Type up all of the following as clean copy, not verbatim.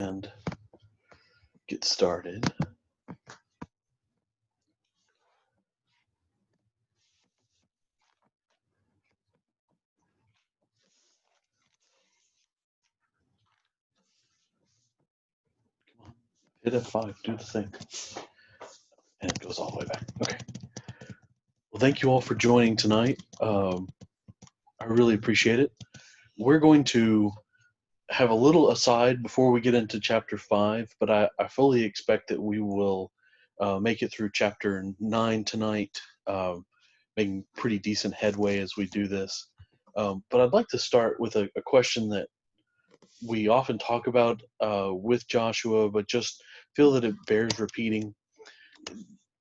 And get started. Come on. Hit F5, do the thing. And it goes all the way back. Okay. Well, thank you all for joining tonight. I really appreciate it. We're going to have a little aside before we get into chapter 5, but I fully expect that we will make it through chapter 9 tonight, making pretty decent headway as we do this. But I'd like to start with a question that we often talk about with Joshua, but just feel that it bears repeating.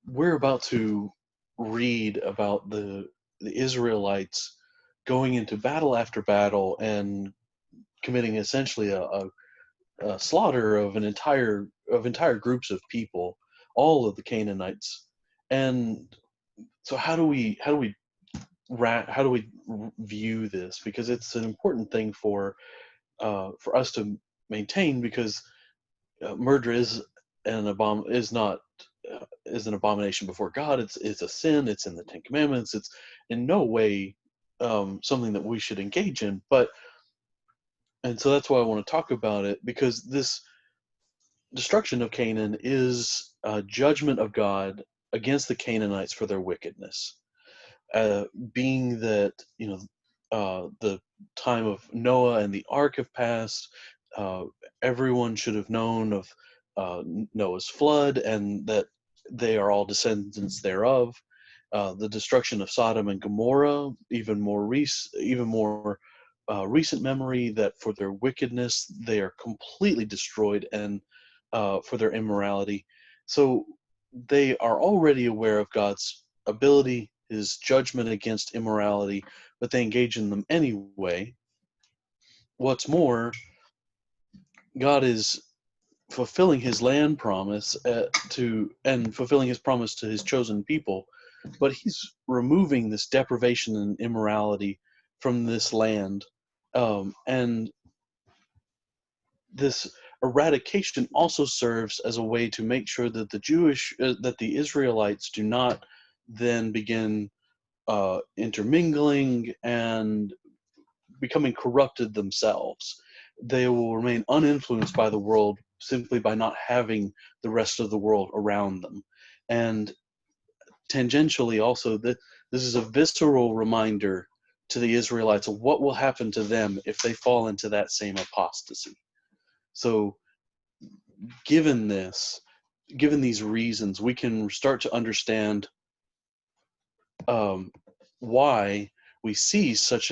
We're about to read about the Israelites going into battle after battle and committing essentially a slaughter of entire groups of people, all of the Canaanites. And so how do we view this? Because it's an important thing for us to maintain, because murder is not is an abomination before God. It's a sin. It's in the Ten Commandments. It's in no way something that we should engage in. And so that's why I want to talk about it, because this destruction of Canaan is a judgment of God against the Canaanites for their wickedness. Being that the time of Noah and the ark have passed, uh, everyone should have known of Noah's flood, and that they are all descendants thereof. The destruction of Sodom and Gomorrah, even more recent memory, that for their wickedness they are completely destroyed, and for their immorality. So they are already aware of God's ability, his judgment against immorality, but they engage in them anyway. What's more, God is fulfilling his land promise and fulfilling his promise to his chosen people, but he's removing this deprivation and immorality from this land, and this eradication also serves as a way to make sure that the Israelites do not then begin intermingling and becoming corrupted themselves. They will remain uninfluenced by the world simply by not having the rest of the world around them. And tangentially, also, this is a visceral reminder to the Israelites of what will happen to them if they fall into that same apostasy. So, given these reasons, we can start to understand why we see such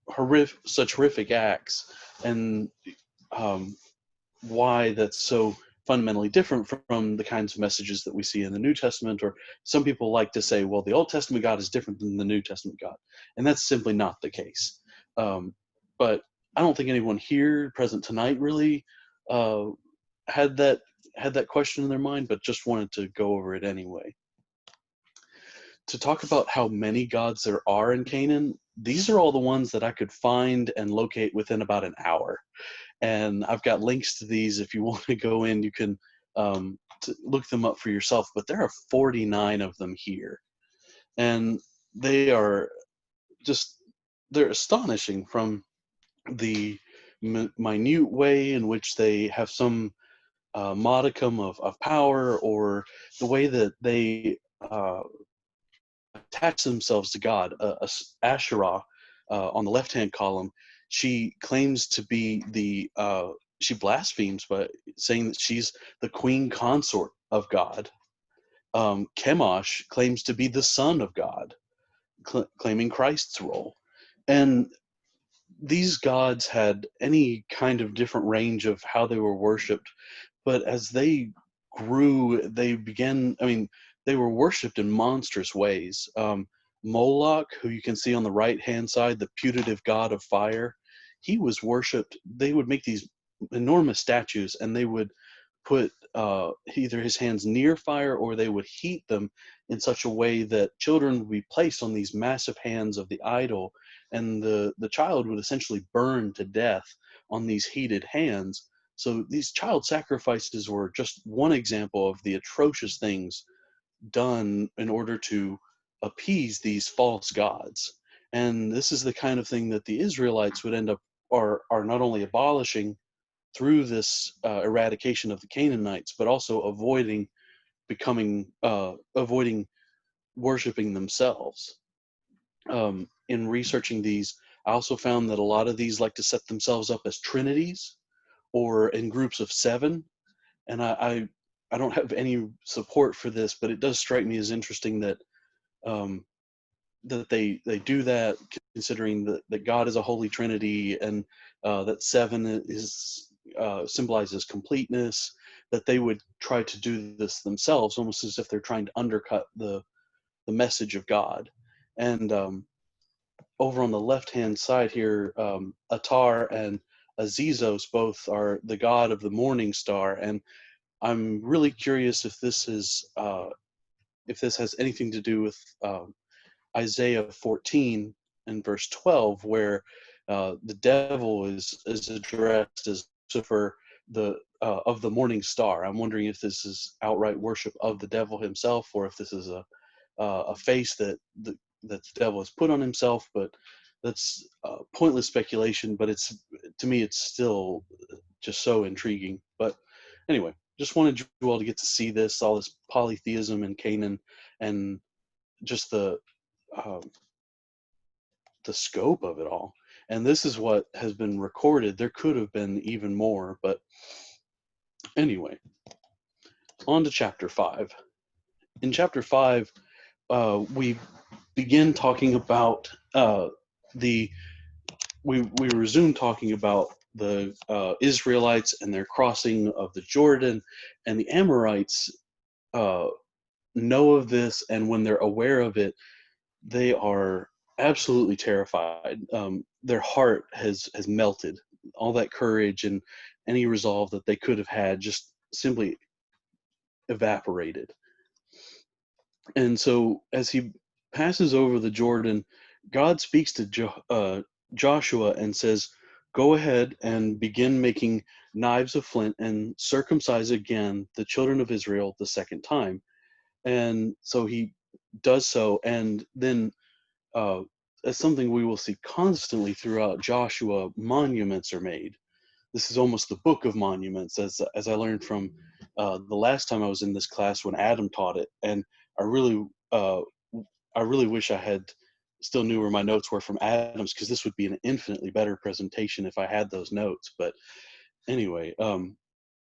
horrific acts, and why that's so fundamentally different from the kinds of messages that we see in the New Testament. Or some people like to say, well, the Old Testament God is different than the New Testament God, and that's simply not the case. But I don't think anyone here present tonight really uh, had that question in their mind, but just wanted to go over it anyway. To talk about how many gods there are in Canaan, these are all the ones that I could find and locate within about an hour. And I've got links to these. If you want to go in, you can look them up for yourself. But there are 49 of them here. And they are they're astonishing, from the minute way in which they have some modicum of power, or the way that they attach themselves to God. Asherah, on the left-hand column, she claims to be she blasphemes by saying that she's the queen consort of God. Chemosh claims to be the son of God, claiming Christ's role. And these gods had any kind of different range of how they were worshipped, but as they grew, they were worshipped in monstrous ways. Moloch, who you can see on the right-hand side, the putative god of fire, he was worshipped. They would make these enormous statues, and they would put either his hands near fire, or they would heat them in such a way that children would be placed on these massive hands of the idol, and the child would essentially burn to death on these heated hands. So these child sacrifices were just one example of the atrocious things done in order to appease these false gods. And this is the kind of thing that the Israelites would end up are not only abolishing through this eradication of the Canaanites, but also avoiding worshiping themselves. In researching these, I also found that a lot of these like to set themselves up as trinities or in groups of seven. And I don't have any support for this, but it does strike me as interesting that um, that they do that, considering that God is a holy trinity, and that seven is symbolizes completeness. That they would try to do this themselves, almost as if they're trying to undercut the message of God. And over on the left hand side here, Atar and Azizos both are the god of the morning star, and I'm really curious if this has anything to do with Isaiah 14 and verse 12, where the devil is addressed as Lucifer, the of the morning star. I'm wondering if this is outright worship of the devil himself, or if this is a face that the devil has put on himself. But that's pointless speculation. But it's, to me, it's still just so intriguing. But anyway, just wanted you all to get to see this, all this polytheism in Canaan, and just uh, the scope of it all. And this is what has been recorded. There could have been even more, but anyway, on to chapter 5. In chapter 5, we begin talking about the we resume talking about the Israelites and their crossing of the Jordan, and the Amorites uh, know of this, and when they're aware of it, they are absolutely terrified. Their heart has melted. All that courage and any resolve that they could have had just simply evaporated. And so, as he passes over the Jordan, God speaks to Joshua and says, "Go ahead and begin making knives of flint and circumcise again the children of Israel the second time." And so he does so, and then uh, as something we will see constantly throughout Joshua, monuments are made. This is almost the book of monuments, as I learned from the last time I was in this class when Adam taught it. And I really uh, I really wish I had still knew where my notes were from Adam's, because this would be an infinitely better presentation if I had those notes. But anyway,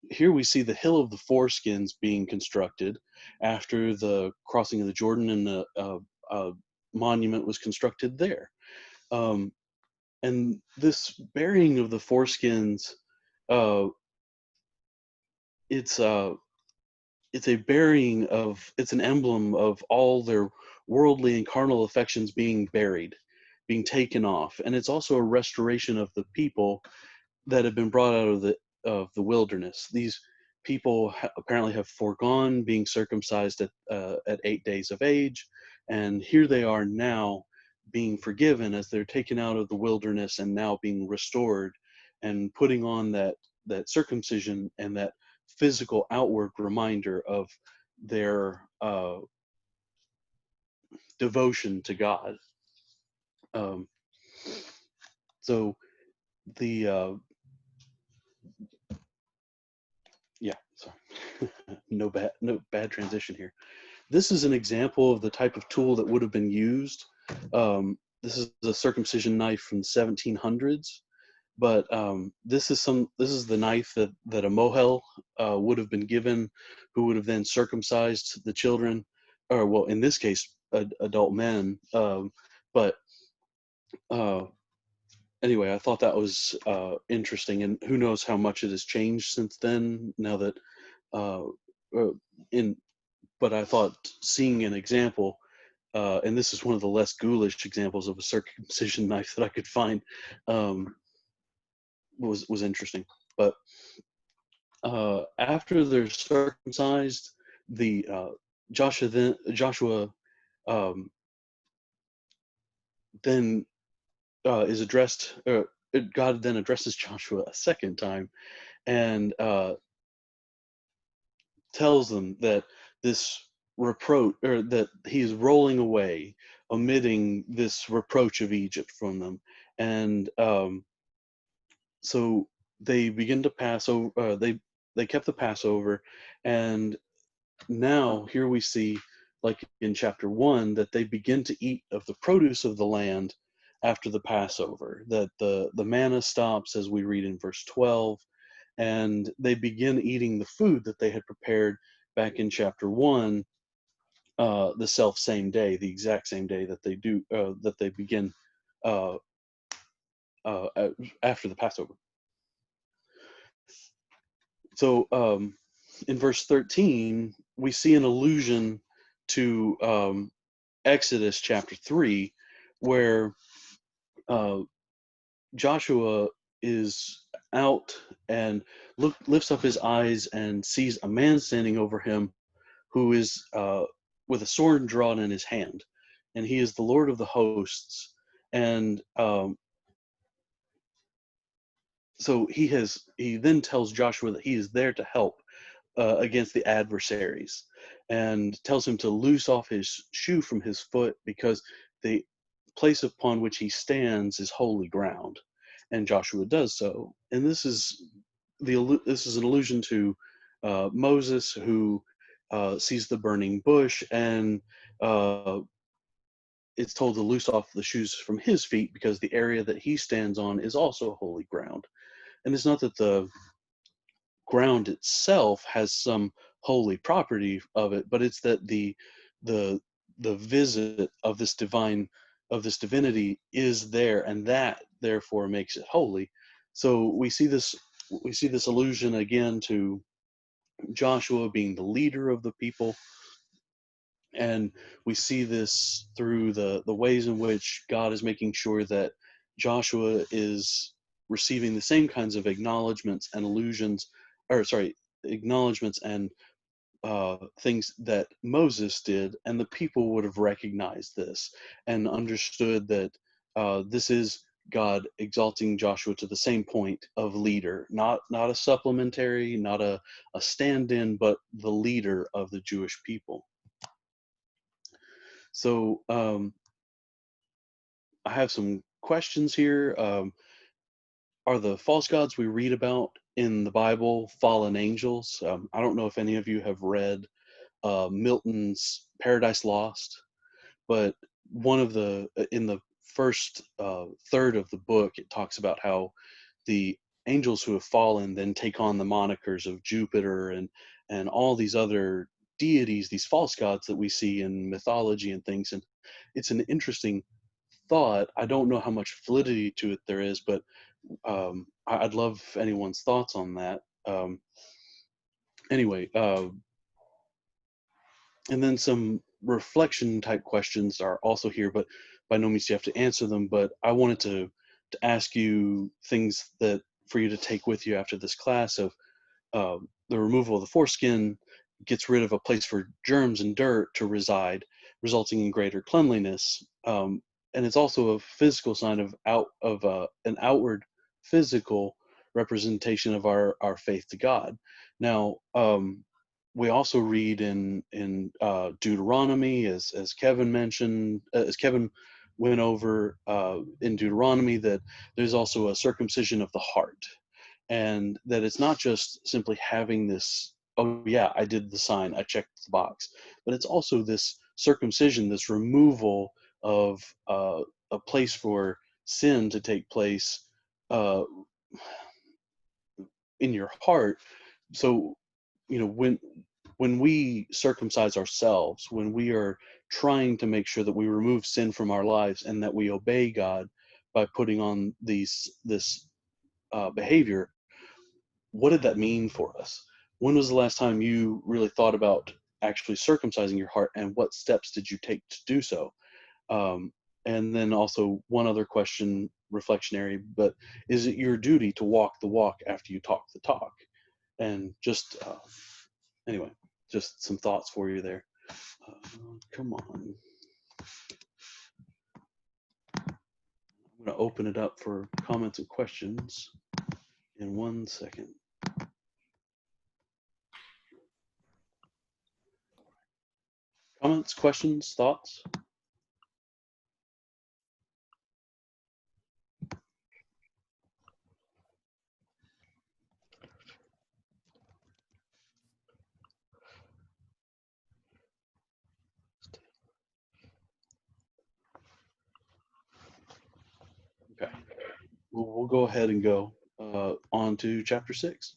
here we see the Hill of the Foreskins being constructed after the crossing of the Jordan, and the monument was constructed there. Um, and this burying of the foreskins, uh, it's uh, it's a burying of, it's an emblem of all their worldly and carnal affections being buried, being taken off, and it's also a restoration of the people that have been brought out of the wilderness. These people apparently have foregone being circumcised at 8 days of age, and here they are now being forgiven as they're taken out of the wilderness and now being restored and putting on that circumcision and that physical outward reminder of their devotion to God. Um, so the yeah, sorry, no bad transition here. This is an example of the type of tool that would have been used. This is a circumcision knife from the 1700s, but this is the knife that a mohel would have been given, who would have then circumcised the children, or well, in this case, adult men. But uh, anyway, I thought that was interesting, and who knows how much it has changed since then. Now that uh, in but I thought seeing an example, and this is one of the less ghoulish examples of a circumcision knife that I could find, um, was interesting. But after they're circumcised, the Joshua um, then is addressed. God then addresses Joshua a second time, and tells them that this reproach, or that he is rolling away, omitting this reproach of Egypt from them. And so they begin to pass over. They kept the Passover, and now here we see, like in chapter 1, that they begin to eat of the produce of the land after the Passover. That the manna stops, as we read in verse 12, and they begin eating the food that they had prepared back in chapter 1, the self same day, the exact same day that they begin uh, uh, after the Passover. So in verse 13, we see an allusion to Exodus chapter 3, where uh, Joshua is out and lifts up his eyes and sees a man standing over him who is with a sword drawn in his hand, and he is the Lord of the hosts. And so he then tells Joshua that he is there to help against the adversaries, and tells him to loose off his shoe from his foot, because the place upon which he stands is holy ground. And Joshua does so. And this is an allusion to Moses, who sees the burning bush, and uh, it's told to loose off the shoes from his feet, because the area that he stands on is also holy ground. And it's not that the ground itself has some holy property of it, but it's that the the visit of this divinity is there, and that therefore makes it holy. So we see this allusion again to Joshua being the leader of the people, and we see this through the ways in which God is making sure that Joshua is receiving the same kinds of acknowledgments and allusions, or sorry, acknowledgments and things that Moses did, and the people would have recognized this and understood that this is God exalting Joshua to the same point of leader, not a supplementary, not a stand-in, but the leader of the Jewish people. So I have some questions here. Are the false gods we read about in the Bible fallen angels? I don't know if any of you have read Milton's Paradise Lost, but one of the in the first third of the book, it talks about how the angels who have fallen then take on the monikers of Jupiter and all these other deities, these false gods that we see in mythology and things. And it's an interesting thought. I don't know how much validity to it there is, but I'd love anyone's thoughts on that. Anyway, and then some reflection type questions are also here, but by no means do you have to answer them. But I wanted to ask you things that for you to take with you after this class of the removal of the foreskin gets rid of a place for germs and dirt to reside, resulting in greater cleanliness. And it's also a physical sign of an outward physical representation of our faith to God. Now, we also read in Deuteronomy, as Kevin mentioned, as Kevin went over in Deuteronomy, that there's also a circumcision of the heart, and that it's not just simply having this, oh yeah, I did the sign, I checked the box, but it's also this circumcision, this removal of a place for sin to take place uh, in your heart. So when we circumcise ourselves, when we are trying to make sure that we remove sin from our lives and that we obey God by putting on this behavior, what did that mean for us? When was the last time you really thought about actually circumcising your heart, and what steps did you take to do so? And then also one other question, reflectionary, but is it your duty to walk the walk after you talk the talk? And just anyway, just some thoughts for you there. Come on. I'm going to open it up for comments and questions in 1 second. Comments, questions, thoughts? Okay, we'll go ahead and go on to chapter 6.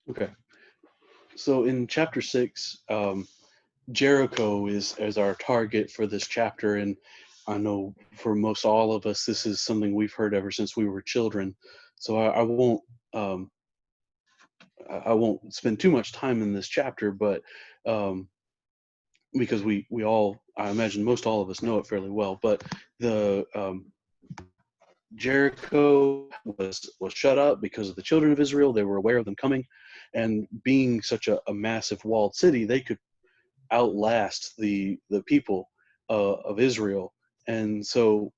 Okay, so in chapter 6, Jericho is our target for this chapter, and I know for most all of us, this is something we've heard ever since we were children. So um, I won't spend too much time in this chapter, but um, because we all, I imagine most all of us know it fairly well. But the Jericho was shut up because of the children of Israel. They were aware of them coming, and being such a massive walled city, they could outlast the people of Israel. And so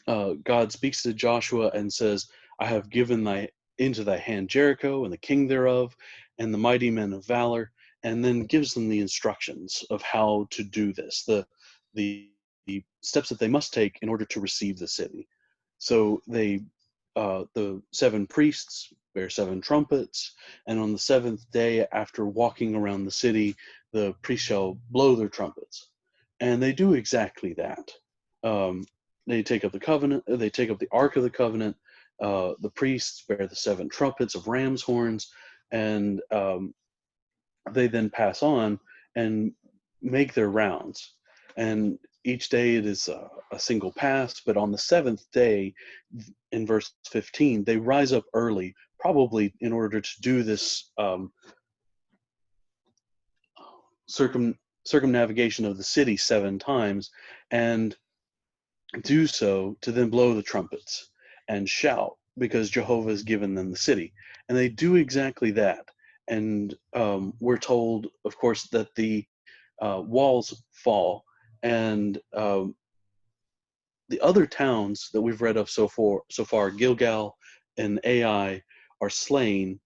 God speaks to Joshua and says, I have given thy into thy hand Jericho and the king thereof and the mighty men of valor, and then gives them the instructions of how to do this, the, the steps that they must take in order to receive the city. So the 7 priests bear 7 trumpets, and on the 7th day, after walking around the city, the priests shall blow their trumpets. And they do exactly that. Um, they take up the covenant, they take up the Ark of the Covenant. The priests bear the 7 trumpets of ram's horns, and they then pass on and make their rounds. And each day it is a single pass, but on the 7th day, in verse 15, they rise up early, probably in order to do this circumnavigation of the city 7 times, and do so to then blow the trumpets and shout because Jehovah has given them the city. And they do exactly that. And we're told, of course, that the walls fall, and the other towns that we've read of so far, Gilgal and Ai, are slain.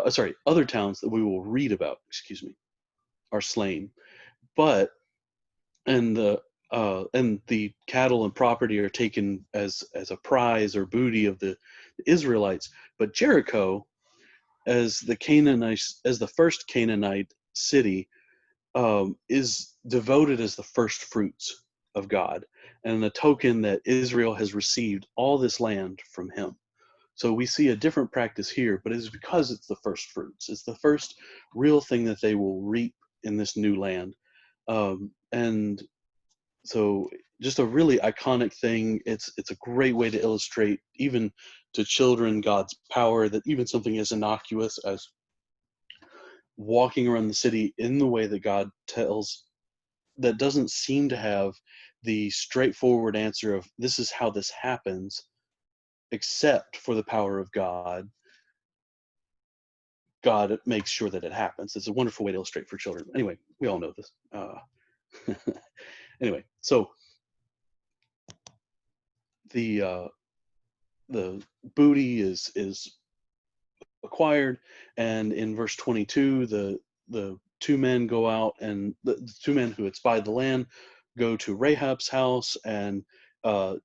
Sorry, other towns that we will read about, excuse me, are slain. But and the cattle and property are taken as a prize or booty of the Israelites. But Jericho, as the first Canaanite city, is devoted as the first fruits of God, and a token that Israel has received all this land from Him. So we see a different practice here, but it's because it's the first fruits. It's the first real thing that they will reap in this new land. And so just a really iconic thing. It's a great way to illustrate even to children God's power, that even something as innocuous as walking around the city in the way that God tells, that doesn't seem to have the straightforward answer of this is how this happens, except for the power of God. God makes sure that it happens. It's a wonderful way to illustrate for children. Anyway, we all know this. Anyway, so the uh, the booty is acquired, and in verse 22, the 2 men go out, and the 2 men who had spied the land go to Rahab's house and uh,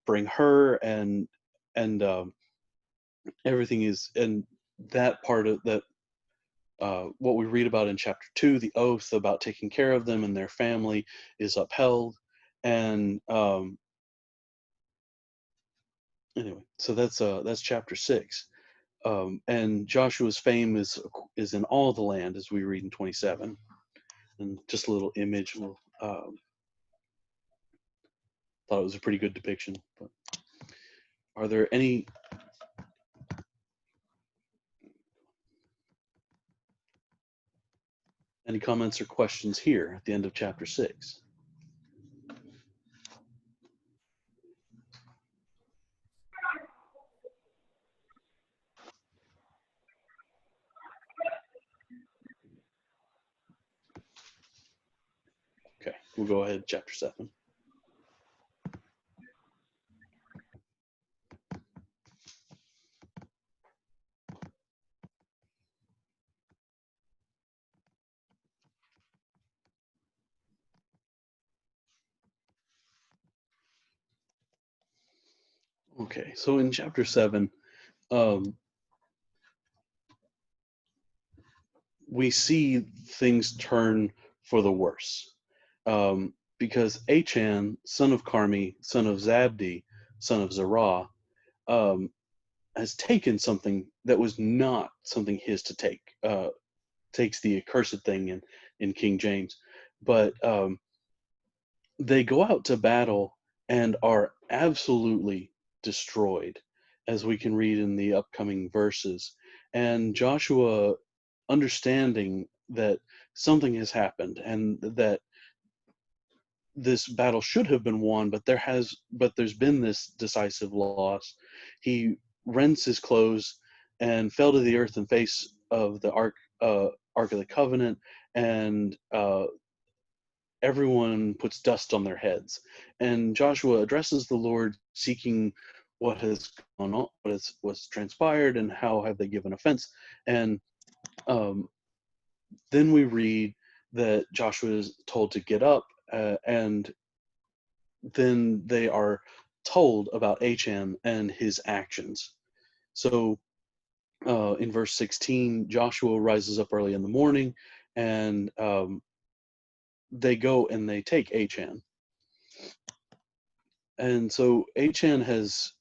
bring her, and everything is, and that part of that, what we read about in chapter 2, the oath about taking care of them and their family, is upheld. And anyway, so that's chapter 6. And Joshua's fame is in all the land, as we read in 27. And just a little image. Thought it was a pretty good depiction. But are there any comments or questions here at the end of chapter 6? we'll go ahead, chapter 7. Okay, so in chapter 7, we see things turn for the worse. Because Achan, son of Carmi, son of Zabdi, son of Zerah, has taken something that was not something his to take. Takes the accursed thing in King James. But they go out to battle and are absolutely destroyed, as we can read in the upcoming verses. And Joshua, understanding that something has happened and that this battle should have been won, but there's been this decisive loss, he rents his clothes and fell to the earth in face of the Ark of the Covenant, and everyone puts dust on their heads. And Joshua addresses the Lord, seeking what has gone on, what's transpired, and how have they given offense. And then we read that Joshua is told to get up, and then they are told about Achan and his actions. So in verse 16, Joshua rises up early in the morning, and they go and they take Achan. And so Achan has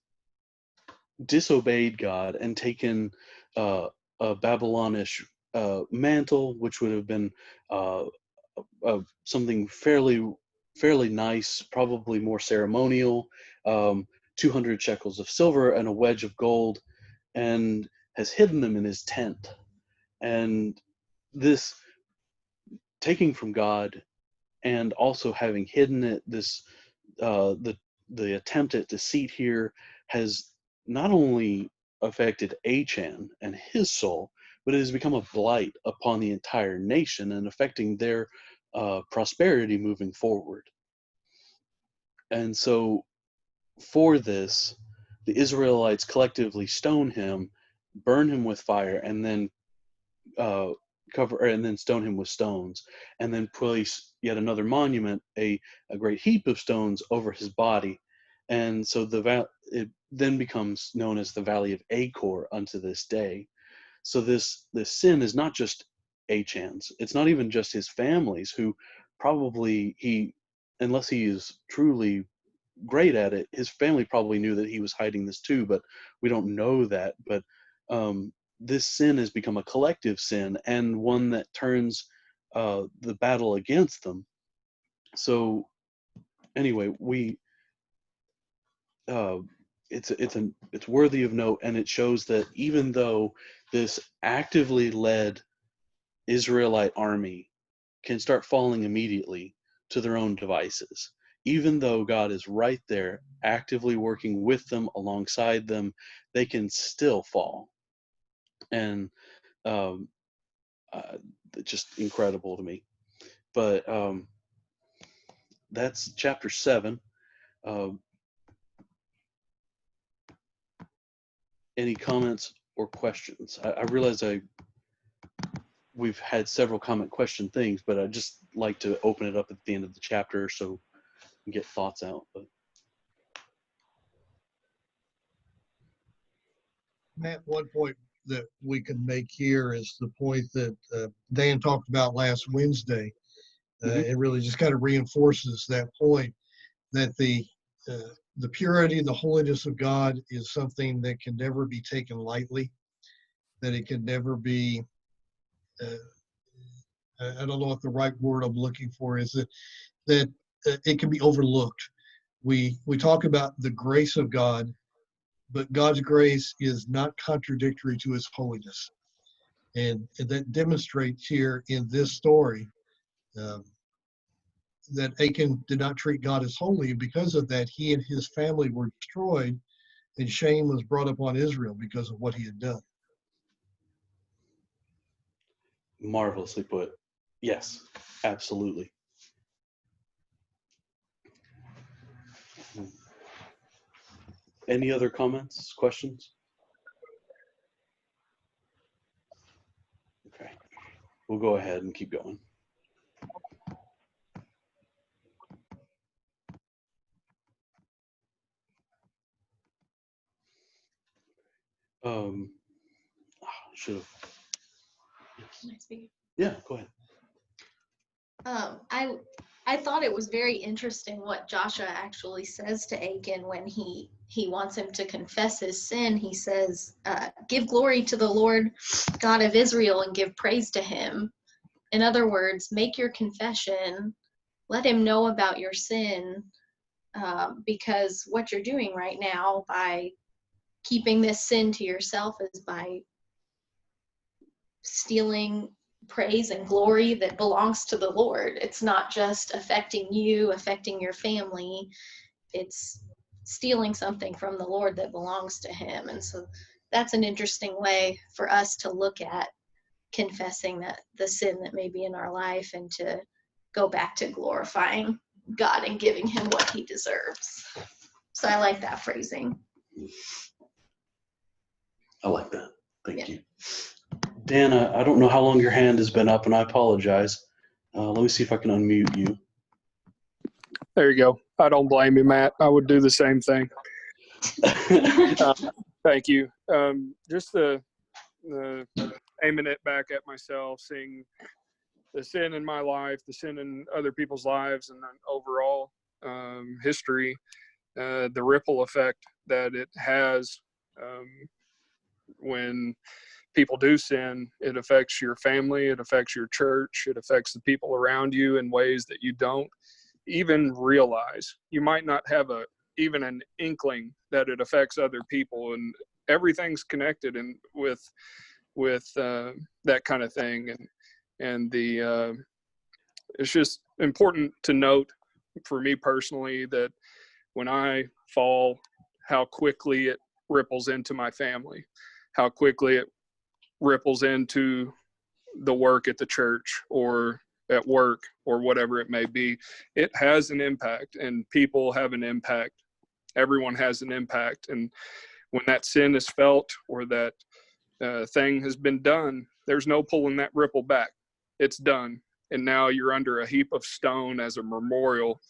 disobeyed God and taken a Babylonish mantle, which would have been something fairly nice, probably more ceremonial, 200 shekels of silver and a wedge of gold, and has hidden them in his tent. And this taking from God and also having hidden it, this the attempt at deceit here has not only affected Achan and his soul, but it has become a blight upon the entire nation and affecting their prosperity moving forward. And so, for this, the Israelites collectively stone him, burn him with fire, and then stone him with stones, and then place yet another monument, a great heap of stones over his body. And so it then becomes known as the Valley of Achor unto this day. So this sin is not just Achan's. It's not even just his family's, who probably unless he is truly great at it, his family probably knew that he was hiding this too, but we don't know that. But this sin has become a collective sin, and one that turns the battle against them. So anyway, it's worthy of note, and it shows that even though this actively led Israelite army can start falling immediately to their own devices, even though God is right there actively working with them, alongside them, they can still fall. And um, just incredible to me. But that's chapter 7. Any comments or questions? I realize we've had several comment question things, but I'd just like to open it up at the end of the chapter so we can get thoughts out. But Matt, one point that we can make here is the point that Dan talked about last Wednesday. It really just kind of reinforces that point that the purity and the holiness of God is something that can never be taken lightly, that it can never be, I don't know what the right word I'm looking for is, that it can be overlooked. We talk about the grace of God, but God's grace is not contradictory to his holiness. And that demonstrates here in this story that Achan did not treat God as holy. Because of that, he and his family were destroyed, and shame was brought upon Israel because of what he had done. Marvelously put. Yes, absolutely. Any other comments, questions? Okay, we'll go ahead and keep going. Should have. Can I speak? Yeah, go ahead. I thought it was very interesting what Joshua actually says to Achan when he wants him to confess his sin. He says, "Give glory to the Lord God of Israel and give praise to Him." In other words, make your confession. Let Him know about your sin, because what you're doing right now by keeping this sin to yourself is by stealing praise and glory that belongs to the Lord. It's not just affecting you, affecting your family. It's stealing something from the Lord that belongs to Him. And so that's an interesting way for us to look at confessing that the sin that may be in our life and to go back to glorifying God and giving Him what He deserves. So I like that phrasing. I like that. Thank you. Dan, I don't know how long your hand has been up, and I apologize. Let me see if I can unmute you. There you go. I don't blame you, Matt. I would do the same thing. Thank you. Just the aiming it back at myself, seeing the sin in my life, the sin in other people's lives, and then overall history, the ripple effect that it has when people do sin. It affects your family, it affects your church, it affects the people around you in ways that you don't even realize. You might not have even an inkling that it affects other people, and everything's connected and with that kind of thing. And it's just important to note for me personally that when I fall, how quickly it ripples into my family, how quickly it ripples into the work at the church or at work or whatever it may be. It has an impact, and people have an impact. Everyone has an impact. And when that sin is felt or that thing has been done, there's no pulling that ripple back. It's done. And now you're under a heap of stone as a memorial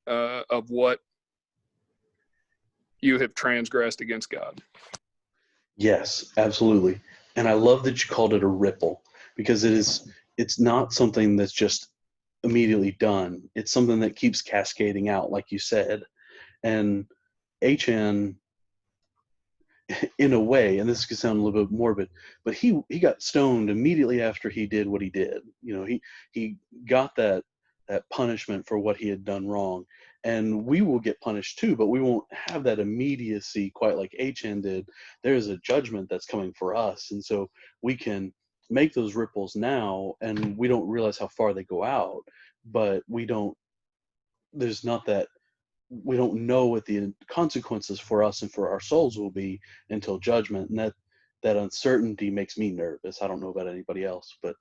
of what you have transgressed against God. Yes, absolutely. And I love that you called it a ripple, because it's not something that's just immediately done. It's something that keeps cascading out, like you said. And HN, in a way, and this could sound a little bit morbid, but he got stoned immediately after he did what he did. You know, he got that punishment for what he had done wrong. And we will get punished too, but we won't have that immediacy quite like HN did. There is a judgment that's coming for us. And so we can make those ripples now, and we don't realize how far they go out, but we don't know what the consequences for us and for our souls will be until judgment. And that uncertainty makes me nervous. I don't know about anybody else, but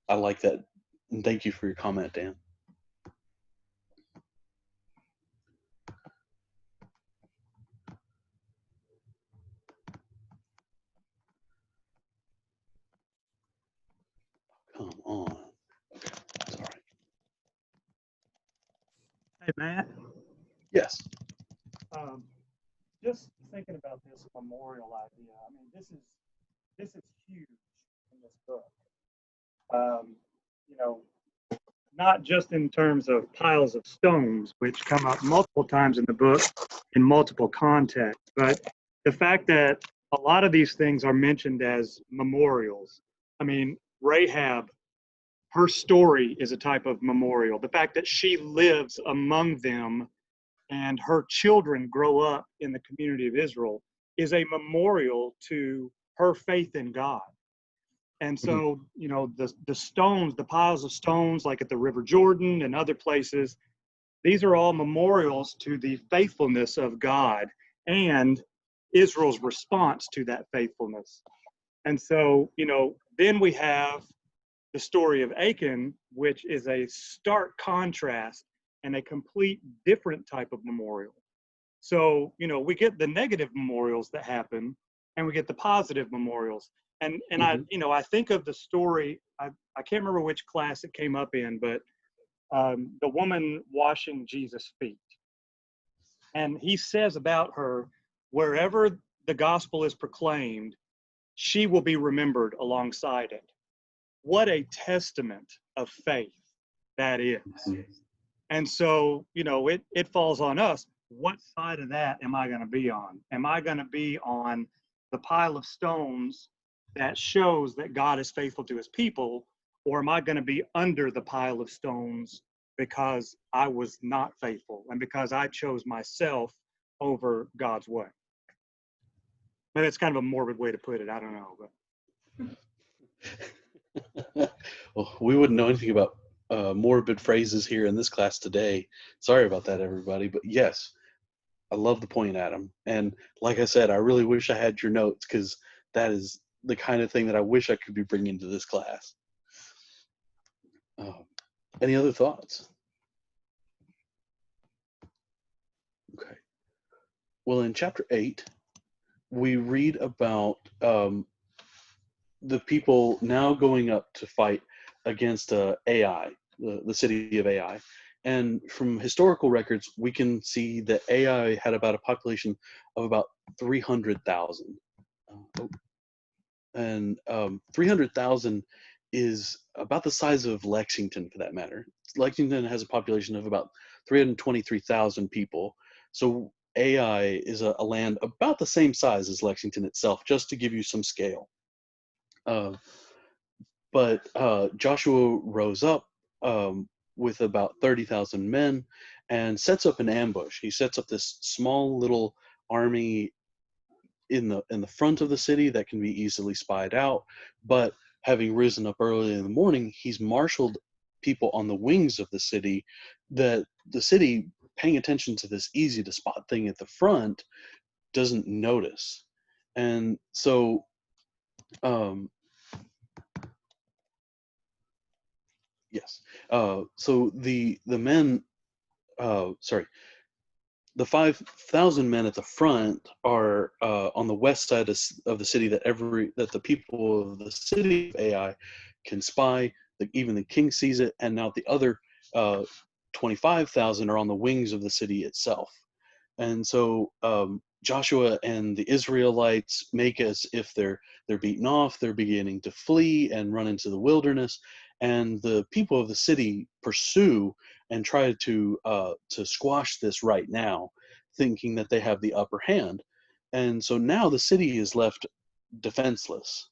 I like that. And thank you for your comment, Dan. Come on. Okay, sorry. Hey, Matt. Yes. Just thinking about this memorial idea. I mean, this is huge in this book. You know, not just in terms of piles of stones, which come up multiple times in the book in multiple contexts, but the fact that a lot of these things are mentioned as memorials. I mean, Rahab, her story is a type of memorial. The fact that she lives among them and her children grow up in the community of Israel is a memorial to her faith in God. And so, you know, the stones, the piles of stones, like at the River Jordan and other places, these are all memorials to the faithfulness of God and Israel's response to that faithfulness. And so, you know, then we have the story of Achan, which is a stark contrast and a complete different type of memorial. So, we get the negative memorials that happen, and we get the positive memorials. And I think of the story, I can't remember which class it came up in, but the woman washing Jesus' feet. And he says about her, wherever the gospel is proclaimed, she will be remembered alongside it. What a testament of faith that is. And so, it falls on us. What side of that am I going to be on? Am I going to be on the pile of stones that shows that God is faithful to his people? Or am I going to be under the pile of stones because I was not faithful and because I chose myself over God's way? Maybe it's kind of a morbid way to put it. I don't know. But Well, we wouldn't know anything about morbid phrases here in this class today. Sorry about that, everybody. But yes, I love the point, Adam. And like I said, I really wish I had your notes, because that is the kind of thing that I wish I could be bringing to this class. Any other thoughts? Okay. Well, in chapter 8, we read about the people now going up to fight against Ai, the city of Ai. And from historical records, we can see that Ai had about a population of about 300,000. And 300,000 is about the size of Lexington, for that matter. Lexington has a population of about 323,000 people. So Ai is a land about the same size as Lexington itself, just to give you some scale. But Joshua rose up with about 30,000 men and sets up an ambush. He sets up this small little army in the front of the city that can be easily spied out. But having risen up early in the morning, he's marshaled people on the wings of the city, that the city, paying attention to this easy to spot thing at the front, doesn't notice. And so yes. So the men, the 5,000 men at the front are on the west side of the city, that the people of the city of Ai can spy. Even the king sees it, and now the other 25,000 are on the wings of the city itself. And so Joshua and the Israelites make as if they're beaten off. They're beginning to flee and run into the wilderness, and the people of the city pursue and try to squash this right now, thinking that they have the upper hand. And so now the city is left defenseless,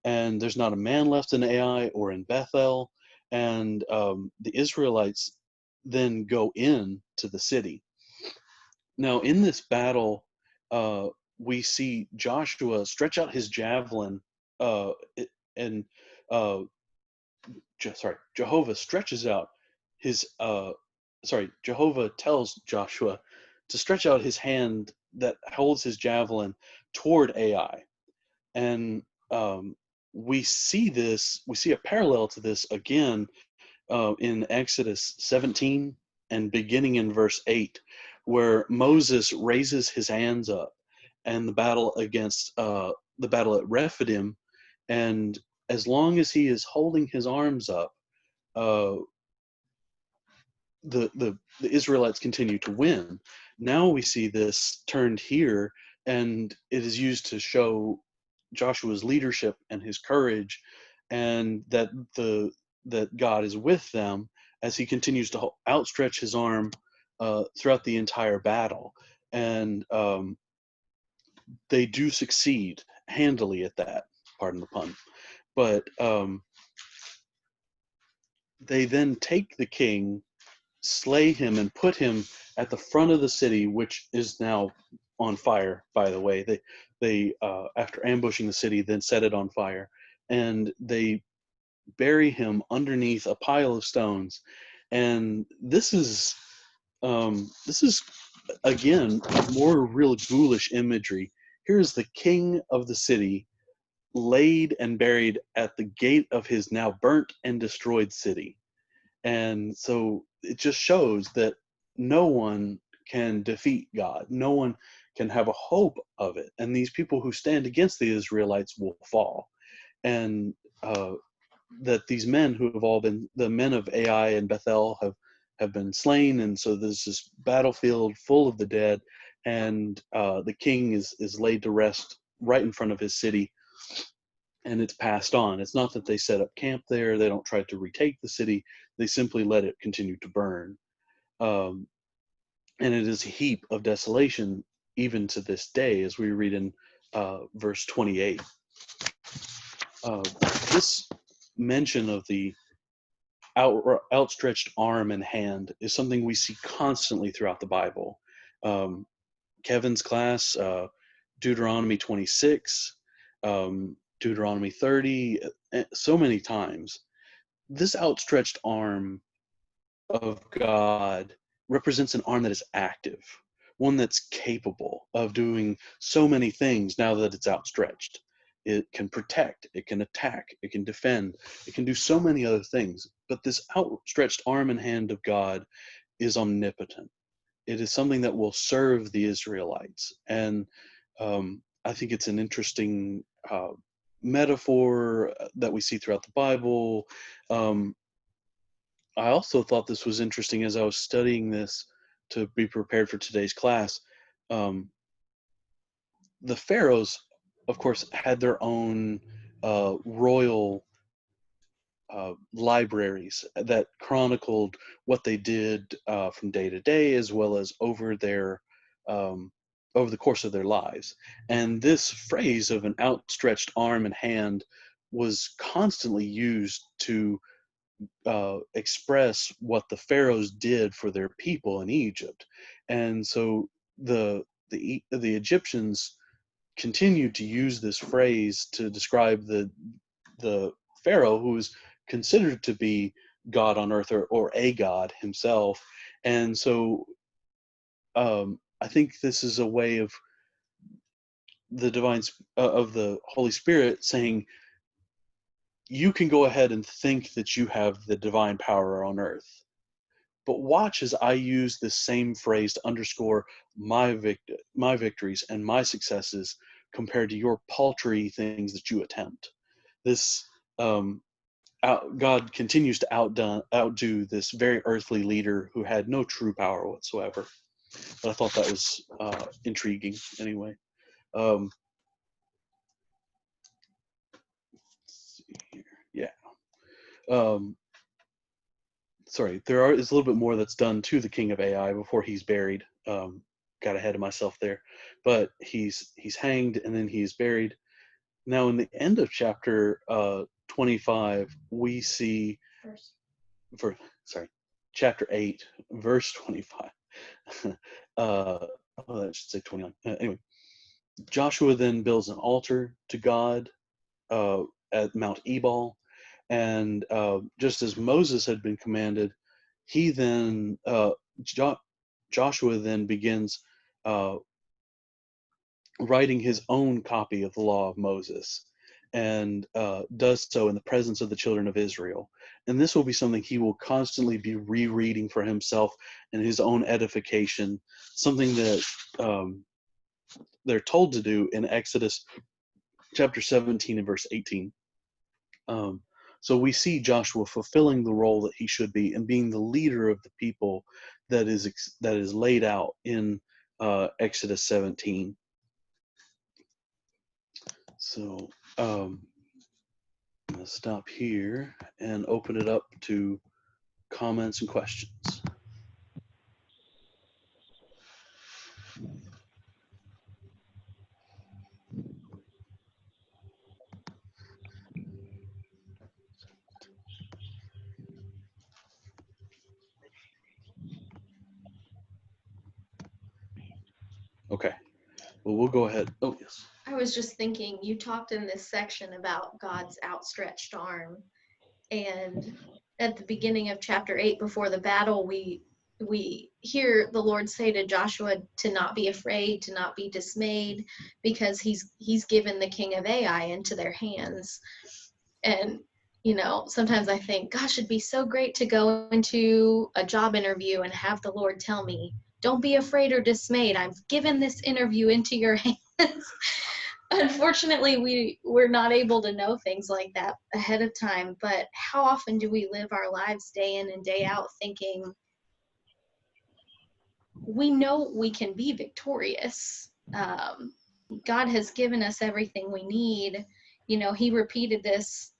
and there's not a man left in Ai or in Bethel. And the Israelites then go in to the city. Now, in this battle, we see Joshua stretch out his javelin, and Jehovah stretches out his, Jehovah tells Joshua to stretch out his hand that holds his javelin toward Ai. And we see a parallel to this again in Exodus 17 and beginning in verse 8, where Moses raises his hands up and the battle at Rephidim, and as long as he is holding his arms up, the Israelites continue to win. Now we see this turned here, and it is used to show Joshua's leadership and his courage, and that God is with them as he continues to outstretch his arm throughout the entire battle. And they do succeed handily at that, pardon the pun. But they then take the king, slay him, and put him at the front of the city, which is now on fire, by the way. They after ambushing the city, then set it on fire, and they bury him underneath a pile of stones. And this is again more real ghoulish imagery. Here's the king of the city laid and buried at the gate of his now burnt and destroyed city. And so it just shows that no one can defeat God. No one can have a hope of it. And these people who stand against the Israelites will fall. And that these men who have all been, the men of Ai and Bethel have been slain. And so there's this battlefield full of the dead. And the king is laid to rest right in front of his city. And it's passed on. It's not that they set up camp there. They don't try to retake the city. They simply let it continue to burn. And it is a heap of desolation even to this day, as we read in verse 28. This mention of the outstretched arm and hand is something we see constantly throughout the Bible. Kevin's class, Deuteronomy 26, Deuteronomy 30, so many times. This outstretched arm of God represents an arm that is active, one that's capable of doing so many things now that it's outstretched. It can protect, it can attack, it can defend, it can do so many other things. But this outstretched arm and hand of God is omnipotent. It is something that will serve the Israelites. And I think it's an interesting metaphor that we see throughout the Bible. I also thought this was interesting as I was studying this to be prepared for today's class. The pharaohs, of course, had their own royal libraries that chronicled what they did from day to day, as well as over the course of their lives. And this phrase of an outstretched arm and hand was constantly used to express what the pharaohs did for their people in Egypt. And so the Egyptians continued to use this phrase to describe the pharaoh, who was considered to be God on earth, or a god himself. And so I think this is a way of the of the Holy Spirit saying, you can go ahead and think that you have the divine power on earth, but watch as I use this same phrase to underscore my victories and my successes compared to your paltry things that you attempt. This God continues to outdo this very earthly leader who had no true power whatsoever. But I thought that was intriguing anyway. Let's see here. Yeah. Sorry, is a little bit more that's done to the king of Ai before he's buried. Got ahead of myself there, but he's hanged and then he's buried. Now, in the end of chapter 25, we see chapter 8, verse 25. That should say 29. Anyway, Joshua then builds an altar to God at Mount Ebal. And just as Moses had been commanded, he then Joshua then begins writing his own copy of the law of Moses, and does so in the presence of the children of Israel. And this will be something he will constantly be rereading for himself and his own edification, something that they're told to do in Exodus chapter 17 and verse 18. So we see Joshua fulfilling the role that he should be and being the leader of the people that is laid out in Exodus 17. So I'm going to stop here and open it up to comments and questions. Okay. Well, we'll go ahead. Oh, yes. I was just thinking, you talked in this section about God's outstretched arm, and at the beginning of chapter 8, before the battle, we hear the Lord say to Joshua to not be afraid, to not be dismayed, because he's given the king of Ai into their hands. And sometimes I think, gosh, it'd be so great to go into a job interview and have the Lord tell me, don't be afraid or dismayed. I've given this interview into your hands. Unfortunately, we're not able to know things like that ahead of time, but how often do we live our lives day in and day out thinking, we know we can be victorious. God has given us everything we need. You know, he repeated this.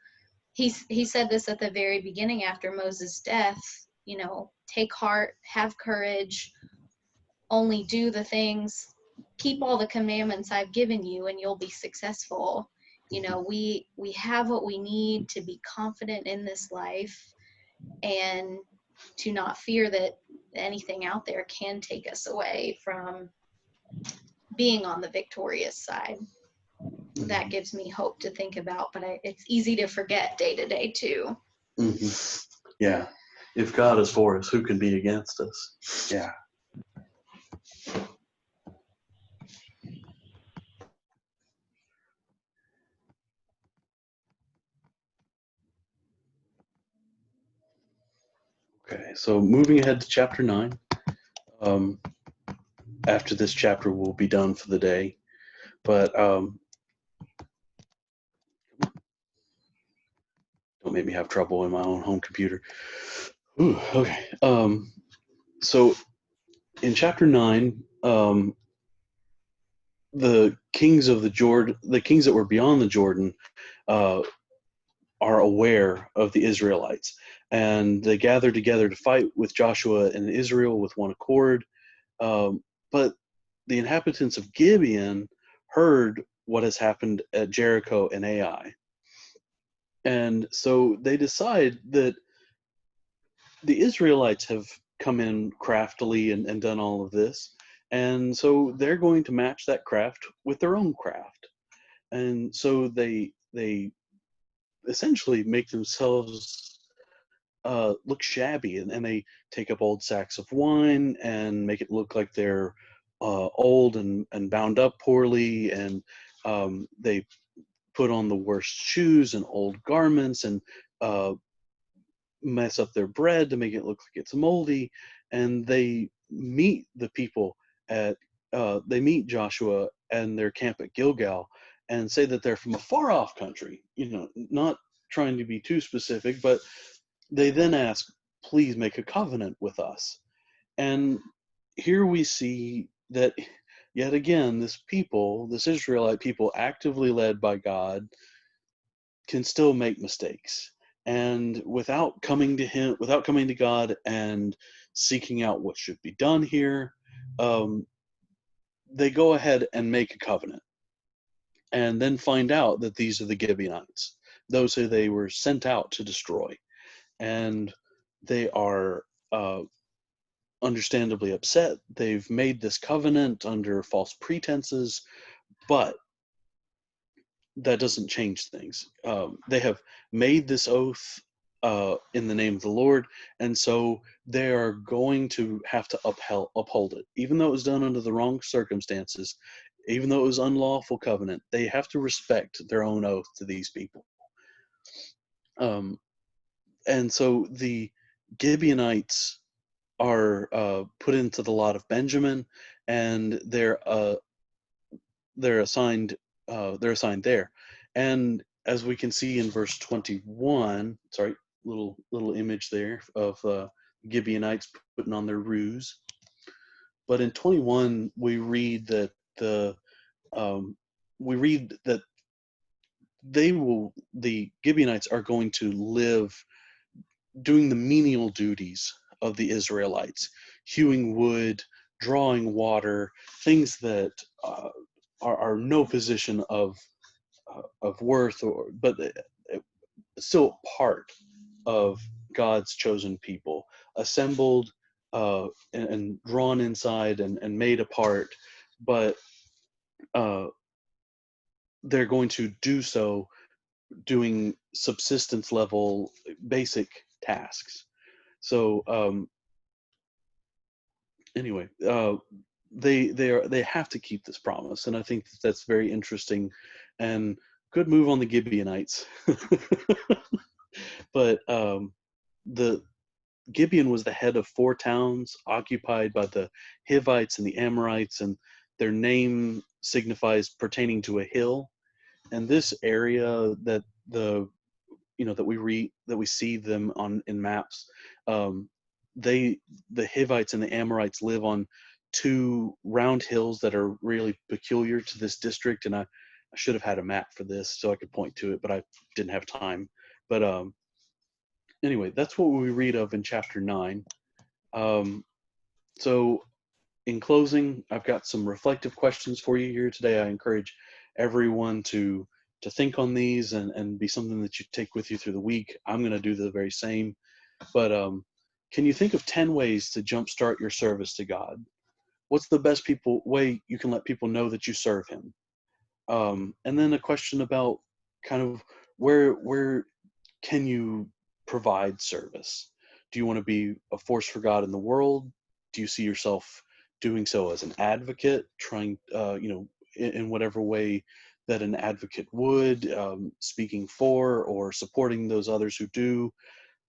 He said this at the very beginning after Moses' death, you know, take heart, have courage, only do the things, keep all the commandments I've given you and you'll be successful. You know, we have what we need to be confident in this life and to not fear that anything out there can take us away from being on the victorious side. That gives me hope to think about, but it's easy to forget day to day too. Yeah. If God is for us, who can be against us? Yeah. Okay, so moving ahead to chapter 9. After this chapter, we'll be done for the day. But don't make me have trouble in my own home computer. Ooh, okay. So in chapter 9, the kings of the Jordan, the kings that were beyond the Jordan, are aware of the Israelites, and they gather together to fight with Joshua and Israel with one accord. But the inhabitants of Gibeon heard what has happened at Jericho and Ai. And so they decide that the Israelites have come in craftily and done all of this. And so they're going to match that craft with their own craft. And so they essentially make themselves look shabby, and they take up old sacks of wine and make it look like they're old and bound up poorly, and they put on the worst shoes and old garments and mess up their bread to make it look like it's moldy. And they meet the people at they meet Joshua and their camp at Gilgal and say that they're from a far off country, you know, not trying to be too specific, but they then ask, please make a covenant with us. And here we see that yet again, this people, this Israelite people, actively led by God, can still make mistakes. And without coming to Him, without coming to God and seeking out what should be done here, they go ahead and make a covenant, and then find out that these are the Gibeonites, those who they were sent out to destroy. And they are understandably upset. They've made this covenant under false pretenses, but that doesn't change things. They have made this oath in the name of the Lord, and so they are going to have to uphold it. Even though it was done under the wrong circumstances, even though it was unlawful covenant, they have to respect their own oath to these people. And so the Gibeonites are put into the lot of Benjamin, and they're assigned there. And as we can see in verse 21, sorry, little image there of Gibeonites putting on their ruse. But in 21, we read that the Gibeonites are going to live doing the menial duties of the Israelites, hewing wood, drawing water, things that are no position of worth, but still part of God's chosen people, assembled and drawn inside and made apart, but they're going to do so doing subsistence level basic tasks. So anyway, they have to keep this promise, and I think that's very interesting. And good move on the Gibeonites. But Gibeon was the head of 4 towns occupied by the Hivites and the Amorites, and their name signifies pertaining to a hill. And this area that that we see them on in maps, the Hivites and the Amorites live on 2 round hills that are really peculiar to this district. And I should have had a map for this so I could point to it, but I didn't have time. But anyway, that's what we read of in chapter 9. So in closing, I've got some reflective questions for you here today. I encourage everyone to think on these and be something that you take with you through the week. I'm going to do the very same. But can you think of 10 ways to jumpstart your service to God? What's the best way you can let people know that you serve Him? And then a question about kind of where can you provide service? Do you want to be a force for God in the world? Do you see yourself doing so as an advocate, trying, in whatever way that an advocate would, speaking for or supporting those others who do?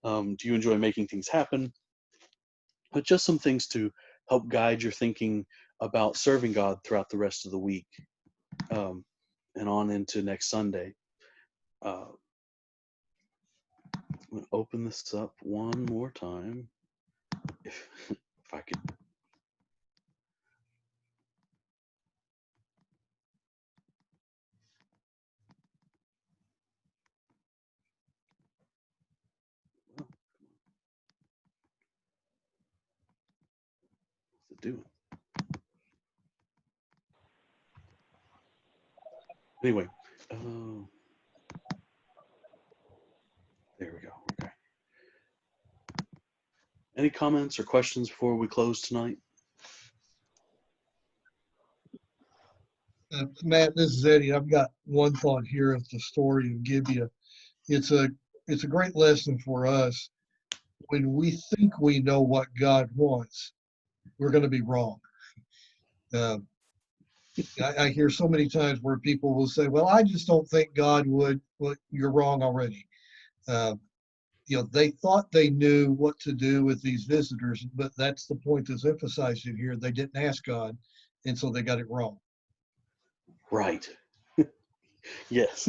Do you enjoy making things happen? But just some things to help guide your thinking about serving God throughout the rest of the week, and on into next Sunday. I'm going to open this up one more time. If I could. What's it doing? Anyway, there we go. Okay. Any comments or questions before we close tonight? Matt, this is Eddie. I've got one thought here of the story of Gibeah. It's a great lesson for us. When we think we know what God wants, we're going to be wrong. I hear so many times where people will say, well, I just don't think God would. Well, you're wrong already. They thought they knew what to do with these visitors, but that's the point that's emphasized in here. They didn't ask God, and so they got it wrong. Right. Yes.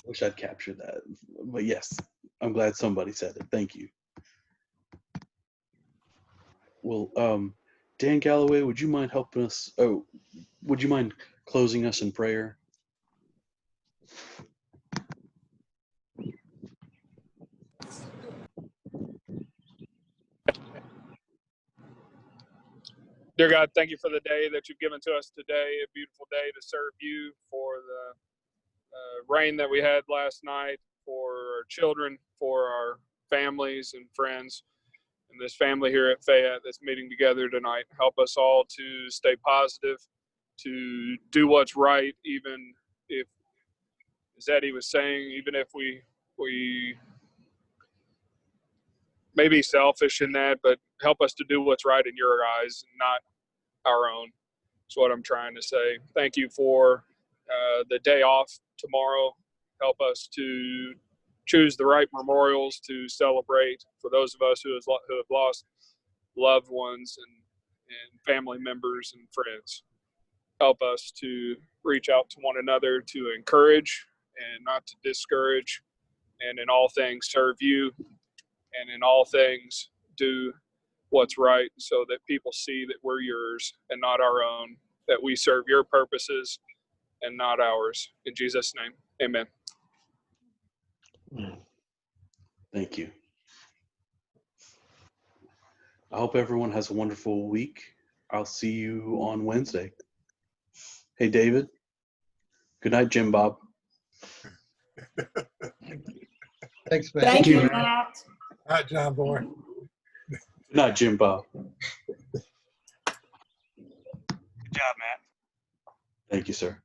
Wish I'd captured that. But yes, I'm glad somebody said it. Thank you. Well, Dan Galloway, would you mind helping us? Oh, would you mind closing us in prayer? Dear God, thank you for the day that you've given to us today, a beautiful day to serve you, for the rain that we had last night, for our children, for our families and friends, and this family here at Fayette that's meeting together tonight. Help us all to stay positive, to do what's right, even if, as Eddie was saying, even if we may be selfish in that, but help us to do what's right in your eyes, not our own. That's what I'm trying to say. Thank you for the day off tomorrow. Help us to choose the right memorials to celebrate for those of us who have lost loved ones and family members and friends. Help us to reach out to one another, to encourage and not to discourage, and in all things serve you, and in all things do what's right, so that people see that we're yours and not our own, that we serve your purposes and not ours. In Jesus' name, amen. Thank you. I hope everyone has a wonderful week. I'll see you on Wednesday. Hey, David. Good night, Jim Bob. Thanks, Matt. Thank you, Matt. All right, John Boy. Good night, Jim Bob. Good job, Matt. Thank you, sir.